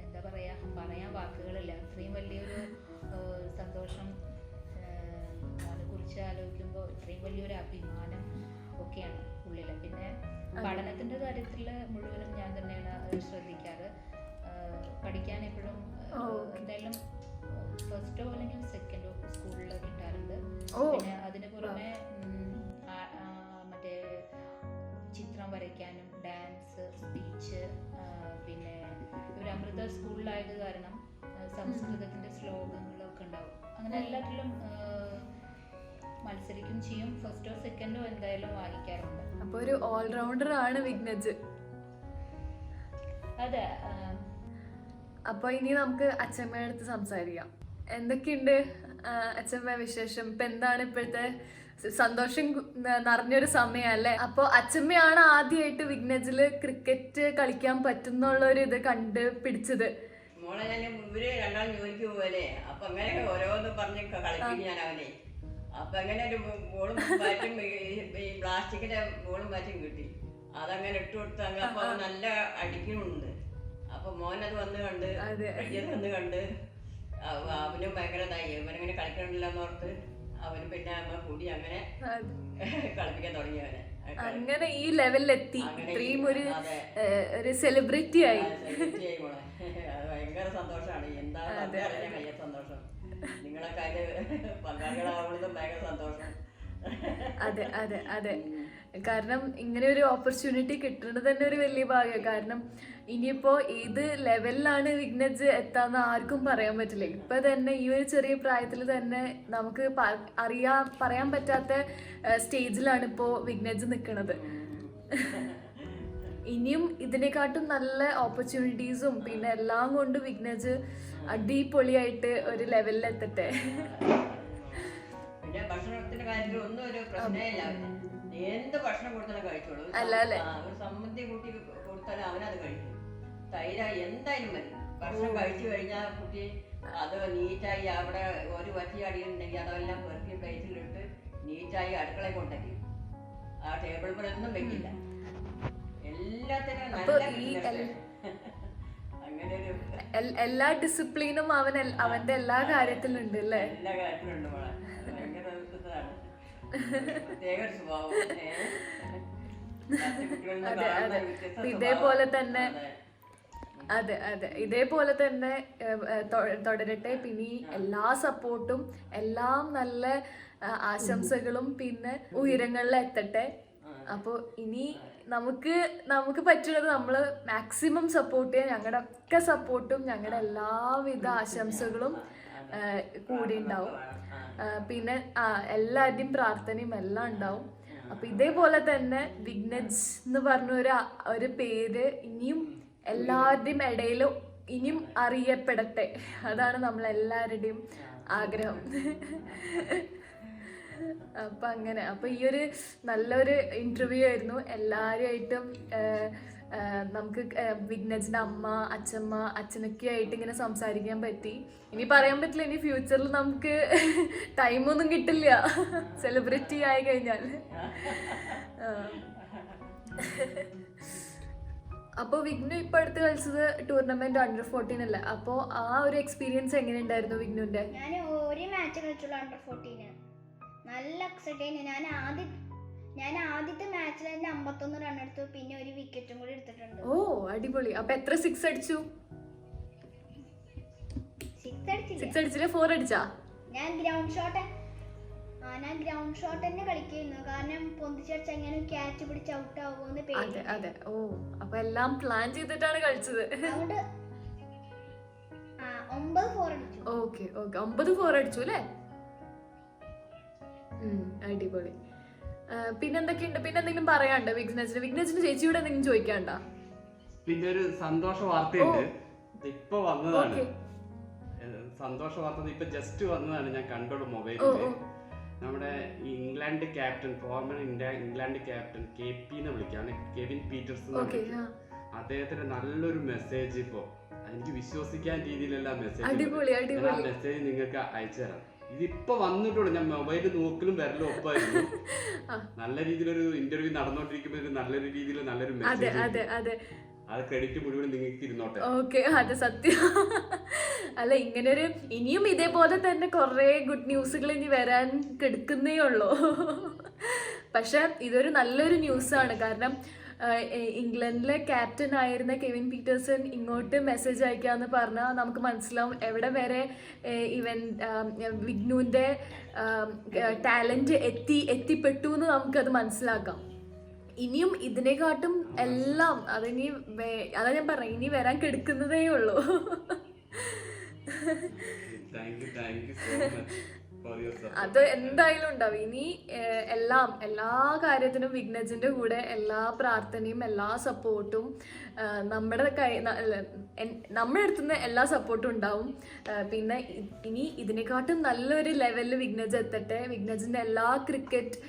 Speaker 5: എന്താ പറയാ, പറയാൻ വാക്കുകളില്ല. അത്രയും വലിയൊരു സന്തോഷം അതിനെ കുറിച്ച് ആലോചിക്കുമ്പോൾ ഇത്രയും വലിയൊരു അഭിമാനം ഒക്കെയാണ് ഉള്ളിൽ. പിന്നെ പഠനത്തിന്റെ കാര്യത്തിൽ മുഴുവനും ഞാൻ തന്നെയാണ് ശ്രദ്ധിക്കാറ്. പഠിക്കാൻ എപ്പോഴും എന്തായാലും ഫസ്റ്റോ അല്ലെങ്കിൽ സെക്കൻഡോ സ്കൂളിൽ കിട്ടാറുണ്ട്. പിന്നെ അതിന് പുറമെ മറ്റേ ചിത്രം വരയ്ക്കാനും ഡാൻസ്, സ്പീച്ച്, പിന്നെ ഇവർ അമൃത സ്കൂളിലായത് കാരണം സംസ്കൃതത്തിന്റെ ശ്ലോകങ്ങളൊക്കെ ഉണ്ടാവും. അങ്ങനെ എല്ലാത്തിലും മത്സരിക്കും ചെയ്യും. ഫസ്റ്റോ സെക്കൻഡോ എന്തായാലും വാങ്ങിക്കാറുണ്ട്.
Speaker 2: അപ്പൊ ഒരു ഓൾറൗണ്ടർ ആണ് വിഘ്നജ്.
Speaker 5: അതെ.
Speaker 2: അപ്പൊ ഇനി നമുക്ക് അച്ഛമ്മയുടെ അടുത്ത് സംസാരിക്കാം. എന്തൊക്കെയുണ്ട് അച്ഛമ്മ വിശേഷം? ഇപ്പൊ എന്താണ് ഇപ്പോഴത്തെ സന്തോഷം നിറഞ്ഞൊരു സമയല്ലേ? അപ്പൊ അച്ഛമ്മയാണ് ആദ്യമായിട്ട് വിഘ്നജില് ക്രിക്കറ്റ് കളിക്കാൻ പറ്റുന്നുള്ള ഒരു ഇത് കണ്ടുപിടിച്ചത്.
Speaker 6: മോളെ ഞാൻ ഇവര് രണ്ടാളും ജോലിക്ക് പോവല്ലേ, അപ്പൊ അങ്ങനെ ഓരോന്ന് പറഞ്ഞ് കളിപ്പിക്കും ഞാൻ അവനെ. അപ്പൊ അങ്ങനെ ഒരു ബോളും ബാറ്റും ഈ പ്ലാസ്റ്റിക്കിന്റെ ബോളും ബാറ്റും കിട്ടി. അതങ്ങനെ ഇട്ട് കൊടുത്ത് അങ്ങനെ അപ്പൊ നല്ല അടിക്കുന്നുണ്ട്. അപ്പൊ മോനത് വന്ന് കണ്ട് വന്ന് കണ്ട് അവനും ഭയങ്കര ഇതായി. അവനങ്ങനെ കളിക്കണില്ലെന്ന് ഓർത്ത് അവന് പിന്നെ അമ്മ കൂടി അങ്ങനെ കളിപ്പിക്കാൻ തുടങ്ങി. അവനെ
Speaker 2: അങ്ങനെ ഈ ലെവലിലെത്തി, ഇത്രയും ഒരു സെലിബ്രിറ്റി ആയി.
Speaker 6: മോളെ അത് ഭയങ്കര സന്തോഷമാണ്. എന്താ അറിയാൻ കഴിയാത്ത സന്തോഷം. നിങ്ങളൊക്കെ അതിന് പങ്കാളികളാവുന്നതും ഭയങ്കര സന്തോഷം.
Speaker 2: അതെ. കാരണം ഇങ്ങനെ ഒരു ഓപ്പർച്യൂണിറ്റി കിട്ടുന്നത് തന്നെ ഒരു വലിയ ഭാഗ്യം. കാരണം ഇനിയിപ്പോ ഏത് ലെവലിലാണ് വിഘ്നജ് എത്താന്ന് ആർക്കും പറയാൻ പറ്റില്ല. ഇപ്പൊ തന്നെ ഈ ഒരു ചെറിയ പ്രായത്തിൽ തന്നെ നമുക്ക് പറയാൻ പറ്റാത്ത സ്റ്റേജിലാണ് ഇപ്പോ വിഘ്നജ് നിൽക്കുന്നത്. ഇനിയും ഇതിനെക്കാട്ടും നല്ല ഓപ്പർച്യൂണിറ്റീസും പിന്നെ എല്ലാം കൊണ്ട് വിഘ്നജ് അടിപൊളിയായിട്ട് ഒരു ലെവലിൽ എത്തട്ടെ.
Speaker 6: പിന്നെ ഭക്ഷണത്തിന്റെ കാര്യത്തിൽ ഒന്നും ഒരു പ്രശ്നമില്ല. എന്ത് ഭക്ഷണം കൊടുത്താലും കഴിച്ചോളൂ. ഒരു സമ്മതി കൂട്ടി കൊടുത്താലും അവനത് കഴിക്കും. തൈര എന്തായാലും മതി. ഭക്ഷണം കഴിച്ചു കഴിഞ്ഞാൽ കുട്ടി അത് നീറ്റായി അവിടെ ഒരു വറ്റി അടിയുണ്ടെങ്കിൽ അതെല്ലാം പെറുക്കി പ്ലേറ്റിലിട്ട് നീറ്റായി അടുക്കളയിൽ കൊണ്ടുവയ്ക്കും. ആ ടേബിൾ മേലൊന്നും വെക്കില്ല. എല്ലാത്തിനും നല്ല അങ്ങനെ ഒരു
Speaker 2: എല്ലാ ഡിസിപ്ലിനും അവന്റെ എല്ലാ കാര്യത്തിലും ഉണ്ട് അല്ലേ?
Speaker 6: എല്ലാ കാര്യത്തിലുണ്ട് മോളെ. അത് ഭയങ്കര ഇതാണ്. പ്രത്യേക ഒരു സ്വഭാവം. മറ്റു കുട്ടികളിൽ നിന്ന് കാണുന്ന വ്യത്യസ്ത
Speaker 2: ഇതേപോലെ
Speaker 6: സ്വഭാവം.
Speaker 2: തന്നെ
Speaker 6: അതെ.
Speaker 2: അതെ ഇതേപോലെ തന്നെ തുടരട്ടെ. പിന്നെ എല്ലാ സപ്പോർട്ടും എല്ലാം നല്ല ആശംസകളും പിന്നെ ഉയരങ്ങളിൽ എത്തട്ടെ. അപ്പോൾ ഇനി നമുക്ക് പറ്റുന്നത് നമ്മൾ മാക്സിമം സപ്പോർട്ട് ചെയ്യാൻ, ഞങ്ങളുടെ ഒക്കെ സപ്പോർട്ടും ഞങ്ങളുടെ എല്ലാവിധ ആശംസകളും കൂടി ഉണ്ടാവും. പിന്നെ എല്ലാവരുടെയും പ്രാർത്ഥനയും എല്ലാം ഉണ്ടാവും. അപ്പൊ ഇതേപോലെ തന്നെ വിഘ്നജ് എന്ന് പറഞ്ഞ ഒരു പേര് ഇനിയും എല്ലാവരുടെയും ഇടയിൽ ഇനിയും അറിയപ്പെടട്ടെ. അതാണ് നമ്മളെല്ലാവരുടെയും ആഗ്രഹം. അപ്പൊ അങ്ങനെ ഈ ഒരു നല്ലൊരു ഇന്റർവ്യൂ ആയിരുന്നു. എല്ലാവരുമായിട്ടും നമുക്ക് വിഘ്നജിന്റെ അമ്മ, അച്ഛമ്മ, അച്ഛനൊക്കെ ആയിട്ട് ഇങ്ങനെ സംസാരിക്കാൻ പറ്റി. ഇനി പറയാൻ പറ്റില്ല, ഇനി ഫ്യൂച്ചറിൽ നമുക്ക് ടൈമൊന്നും കിട്ടില്ല സെലിബ്രിറ്റി ആയി കഴിഞ്ഞാൽ. അപ്പോൾ വിഘ്നു ഇപ്പൊ അടുത്ത് കളിച്ചത് ടൂർണമെന്റ് Under 14 അല്ലേ? അപ്പോൾ ആ ഒരു എക്സ്പീരിയൻസ് എങ്ങനെ ഉണ്ടായിരുന്നു വിഘ്നുവിന്റെ?
Speaker 3: ഞാൻ ഒരു മാച്ച് കളിച്ചുള്ളൂ Under 14. നല്ല എക്സൈറ്റ്. ഞാൻ ആദ്യത്തെ മാച്ചിൽ തന്നെ 51 റൺ എടുത്തു. പിന്നെ ഒരു വിക്കറ്റും കൂടി എടുത്തിട്ടുണ്ട്.
Speaker 2: ഓ അടിപൊളി. അപ്പൊ എത്ര സിക്സ് അടിച്ചു? 6 അടിച്ചില്ല, 4 അടിച്ചാ?
Speaker 3: ഞാൻ ഗ്രൗണ്ട് ഷോട്ട് തന്നെ കളിക്കുന്നു. കാരണം പൊന്തിച്ചടിച്ച് എങ്ങനെ ക്യാച്ച് പിടിച്ച് ഔട്ട് ആവുമെന്ന് പേടി.
Speaker 2: അതെ. ഓ അപ്പൊ എല്ലാം പ്ലാൻ ചെയ്തിട്ടാണ് കളിച്ചത്.
Speaker 3: അതുകൊണ്ട് 9 4 അടിച്ചു.
Speaker 2: ഓക്കെ 9 4 അടിച്ചു അല്ലേ? അടിപൊളി. പിന്നെന്തൊക്കെയുണ്ട്? പിന്നെ എന്തെങ്കിലും പറയാണ്ടോ വിഘ്നേഷിന് ചേച്ചിയോട് എന്തെങ്കിലും ചോദിക്കാണ്ടോ?
Speaker 4: പിന്നെ ഒരു സന്തോഷ വാർത്തയുണ്ട്. ഇപ്പൊ വന്നതാണ് സന്തോഷ വാർത്ത. ഇപ്പൊ ജസ്റ്റ് വന്നതാണ്, ഞാൻ കണ്ടോളൂ മൊബൈലില്. നമ്മുടെ England captain, former England captain KP എന്ന് വിളിക്കാം, കെവിൻ പീറ്റേഴ്സൺ. അദ്ദേഹത്തിന് നല്ലൊരു മെസ്സേജ് ഇപ്പോ എനിക്ക് വിശ്വസിക്കാൻ രീതിയിലുള്ള മെസ്സേജ്. ആ മെസ്സേജ് നിങ്ങൾക്ക് അയച്ചു തരാം. ഇതിപ്പോ വന്നിട്ടുള്ളൂ. ഞാൻ മൊബൈലിൽ നോക്കലും വരലും ഒപ്പായിരുന്നു. നല്ല രീതിയിലൊരു ഇന്റർവ്യൂ നടന്നുകൊണ്ടിരിക്കുമ്പോൾ നല്ലൊരു രീതിയിൽ നല്ലൊരു മെസ്സേജ്. അത് ക്രെഡിറ്റ് മുഴുവൻ നിങ്ങൾക്ക് ഇരുന്നോട്ടെ.
Speaker 2: ഓക്കെ, അത് സത്യം. അല്ല, ഇങ്ങനൊരു ഇനിയും ഇതേപോലെ തന്നെ കുറെ ഗുഡ് ന്യൂസുകൾ ഇനി വരാൻ കിടക്കുന്നേ ഉള്ളൂ. പക്ഷെ ഇതൊരു നല്ലൊരു ന്യൂസാണ്. കാരണം ഇംഗ്ലണ്ടിലെ ക്യാപ്റ്റൻ ആയിരുന്ന കെവിൻ പീറ്റേഴ്സൺ ഇങ്ങോട്ട് മെസ്സേജ് അയക്കാന്ന് പറഞ്ഞാൽ നമുക്ക് മനസ്സിലാവും എവിടെ വരെ വിഘ്നുവിൻ്റെ ടാലന്റ് എത്തിപ്പെട്ടു എന്ന് നമുക്കത് മനസ്സിലാക്കാം. ഇനിയും ഇതിനെക്കാട്ടും എല്ലാം അതാ ഞാൻ പറഞ്ഞ ഇനി വരാൻ കിടക്കുന്നതേ ഉള്ളൂ. അത് എന്തായാലും ഉണ്ടാവും. ഇനി എല്ലാ കാര്യത്തിനും വിഘ്നജിന്റെ കൂടെ എല്ലാ പ്രാർത്ഥനയും എല്ലാ സപ്പോർട്ടും നമ്മുടെ അടുത്തുനിന്ന് എല്ലാ സപ്പോർട്ടും ഉണ്ടാവും. പിന്നെ ഇനി ഇതിനെക്കാട്ടും നല്ലൊരു ലെവലിൽ വിഘ്നജ് എത്തട്ടെ. വിഘ്നജിന്റെ എല്ലാ ക്രിക്കറ്റ്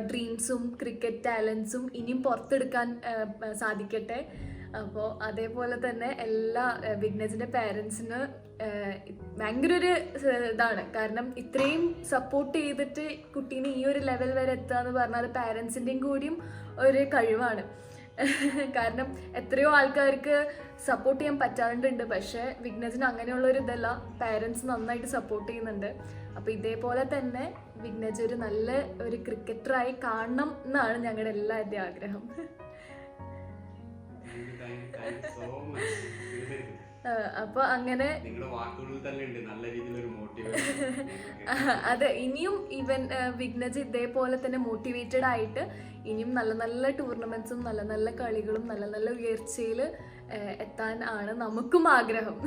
Speaker 2: ഡ്രീംസും ക്രിക്കറ്റ് ടാലൻസും ഇനിയും പുറത്തെടുക്കാൻ സാധിക്കട്ടെ. അപ്പോൾ അതേപോലെ തന്നെ എല്ലാ വിഘ്നജിന്റെ പാരൻസിന് ഭയങ്കര ഒരു ഇതാണ്. കാരണം ഇത്രയും സപ്പോർട്ട് ചെയ്തിട്ട് കുട്ടീനെ ഈ ഒരു ലെവൽ വരെ എത്തുക എന്ന് പറഞ്ഞാൽ അത് പാരൻസിൻ്റെയും കൂടിയും ഒരു കഴിവാണ്. കാരണം എത്രയോ ആൾക്കാർക്ക് സപ്പോർട്ട് ചെയ്യാൻ പറ്റാണ്ടുണ്ട്. പക്ഷേ വിഘ്നജിന് അങ്ങനെയുള്ളൊരു ഇതല്ല, പാരൻസ് നന്നായിട്ട് സപ്പോർട്ട് ചെയ്യുന്നുണ്ട്. അപ്പോൾ ഇതേപോലെ തന്നെ വിഘ്നജ് ഒരു നല്ല ഒരു ക്രിക്കറ്ററായി കാണണം എന്നാണ് ഞങ്ങളുടെ എല്ലാവരുടെയും ആഗ്രഹം. അപ്പൊ അങ്ങനെ അതെ, ഇനിയും വിഘ്നജ് ഇതേപോലെ തന്നെ മോട്ടിവേറ്റഡ് ആയിട്ട് ഇനിയും നല്ല നല്ല ടൂർണമെന്റ്സും നല്ല നല്ല കളികളും നല്ല നല്ല ഉയർച്ചയിൽ എത്താൻ ആണ് നമുക്കും ആഗ്രഹം.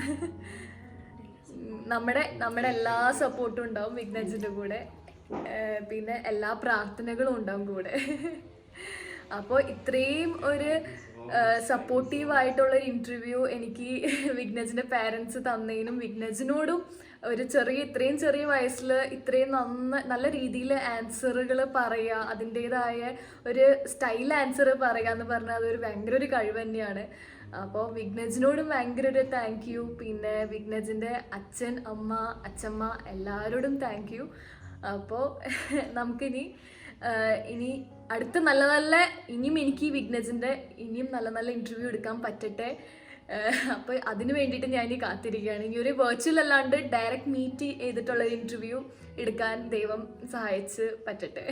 Speaker 2: നമ്മുടെ എല്ലാ സപ്പോർട്ടും ഉണ്ടാവും വിഘ്നജിന്റെ കൂടെ. പിന്നെ എല്ലാ പ്രാർത്ഥനകളും ഉണ്ടാവും കൂടെ. അപ്പോൾ ഇത്രയും ഒരു സപ്പോർട്ടീവായിട്ടുള്ളൊരു ഇൻ്റർവ്യൂ എനിക്ക് വിഘ്നജിൻ്റെ പാരൻസ് തന്നതിനും വിഘ്നജിനോടും ഇത്രയും ചെറിയ വയസ്സിൽ ഇത്രയും നല്ല രീതിയിൽ ആൻസറുകൾ പറയുക, അതിൻ്റേതായ ഒരു സ്റ്റൈൽ ആൻസർ പറയുക എന്ന് പറഞ്ഞാൽ അതൊരു ഭയങ്കര ഒരു കഴിവ് തന്നെയാണ്. അപ്പോൾ വിഘ്നജിനോടും ഭയങ്കര ഒരു താങ്ക് യു. പിന്നെ വിഘ്നജിൻ്റെ അച്ഛൻ, അമ്മ, അച്ഛമ്മ എല്ലാവരോടും താങ്ക് യു. അപ്പോൾ നമുക്കിനി അടുത്ത നല്ല നല്ല ഇനിയും എനിക്ക് വിഘ്നജിൻ്റെ ഇനിയും നല്ല നല്ല ഇൻ്റർവ്യൂ എടുക്കാൻ പറ്റട്ടെ. അപ്പോൾ അതിന് വേണ്ടിയിട്ട് ഞാൻ ഇനി കാത്തിരിക്കുകയാണ്. ഇനി ഒരു വെർച്വൽ അല്ലാണ്ട് ഡയറക്റ്റ് മീറ്റ് ചെയ്തിട്ടുള്ള ഇൻ്റർവ്യൂ എടുക്കാൻ ദൈവം സഹായിച്ച് പറ്റട്ടെ.